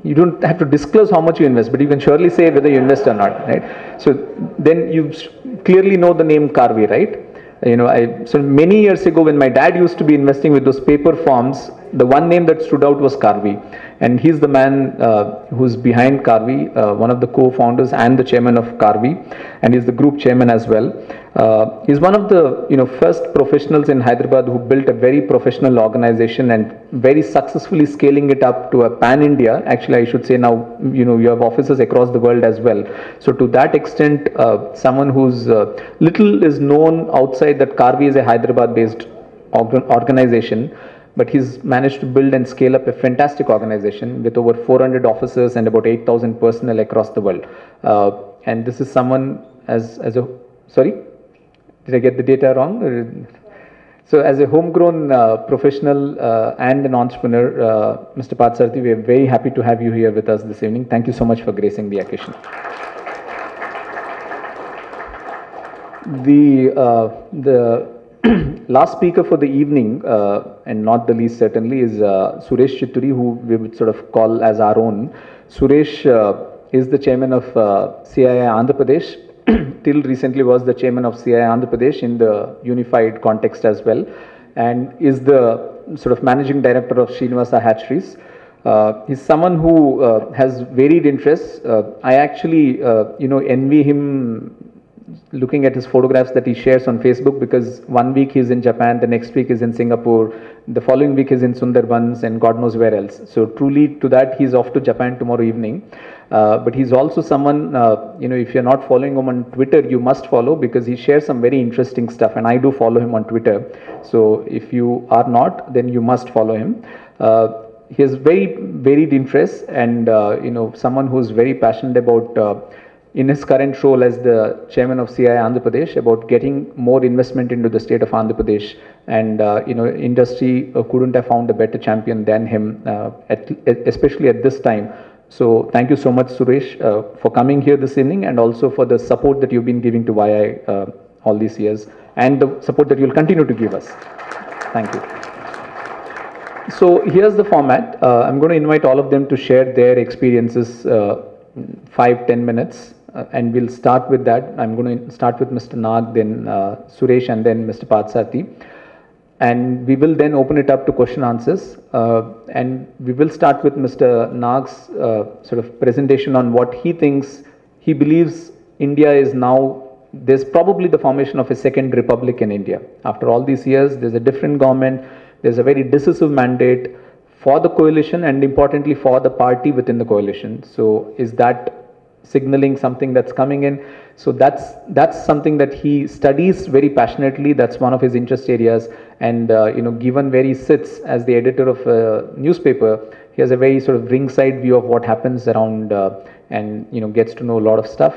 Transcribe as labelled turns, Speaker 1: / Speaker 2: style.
Speaker 1: You don't have to disclose how much you invest, but you can surely say whether you invest or not, right? So then you clearly know the name Karvi, right? So many years ago when my dad used to be investing with those paper forms, the one name that stood out was Karvi, and he's the man who's behind Karvi, one of the co-founders and the chairman of Karvi, and he's the group chairman as well. He's one of the first professionals in Hyderabad who built a very professional organization and very successfully scaling it up to a pan-India. Actually, I should say now you have offices across the world as well. So to that extent, someone who's little is known outside that Karvi is a Hyderabad-based organization, but he's managed to build and scale up a fantastic organization with over 400 offices and about 8,000 personnel across the world. And this is someone sorry, did I get the data wrong? So as a homegrown professional and an entrepreneur, Mr. Parthasarathy, we are very happy to have you here with us this evening. Thank you so much for gracing the occasion. The last speaker for the evening, and not the least certainly, is Suresh Chitturi, who we would sort of call as our own. Suresh is the chairman of CII Andhra Pradesh. Till recently was the chairman of CII Andhra Pradesh in the unified context as well, and is the sort of managing director of Srinivasa Hatcheries. He's someone who has varied interests. I actually envy him looking at his photographs that he shares on Facebook, because one week he's in Japan, the next week he's in Singapore, the following week he's in Sundarbans and God knows where else. So truly to that he's off to Japan tomorrow evening. But he's also someone, if you're not following him on Twitter, you must follow, because he shares some very interesting stuff, and I do follow him on Twitter. So if you are not, then you must follow him. He has very varied interests, and someone who's very passionate about in his current role as the chairman of CII Andhra Pradesh, about getting more investment into the state of Andhra Pradesh, and industry couldn't have found a better champion than him, especially at this time. So thank you so much, Suresh, for coming here this evening, and also for the support that you've been giving to YI all these years, and the support that you'll continue to give us. Thank you. So here's the format. I'm going to invite all of them to share their experiences, 5-10 minutes. And we'll start with that. I'm going to start with Mr. Nag, then Suresh, and then Mr. Parthasarathy. And we will then open it up to question answers. And we will start with Mr. Nag's sort of presentation on what he thinks, he believes India is now, there's probably the formation of a second republic in India. After all these years, there's a different government, there's a very decisive mandate for the coalition, and importantly for the party within the coalition. So is that signaling something that's coming in? So that's something that he studies very passionately. That's one of his interest areas, and given where he sits as the editor of a newspaper, he has a very sort of ringside view of what happens around, and gets to know a lot of stuff.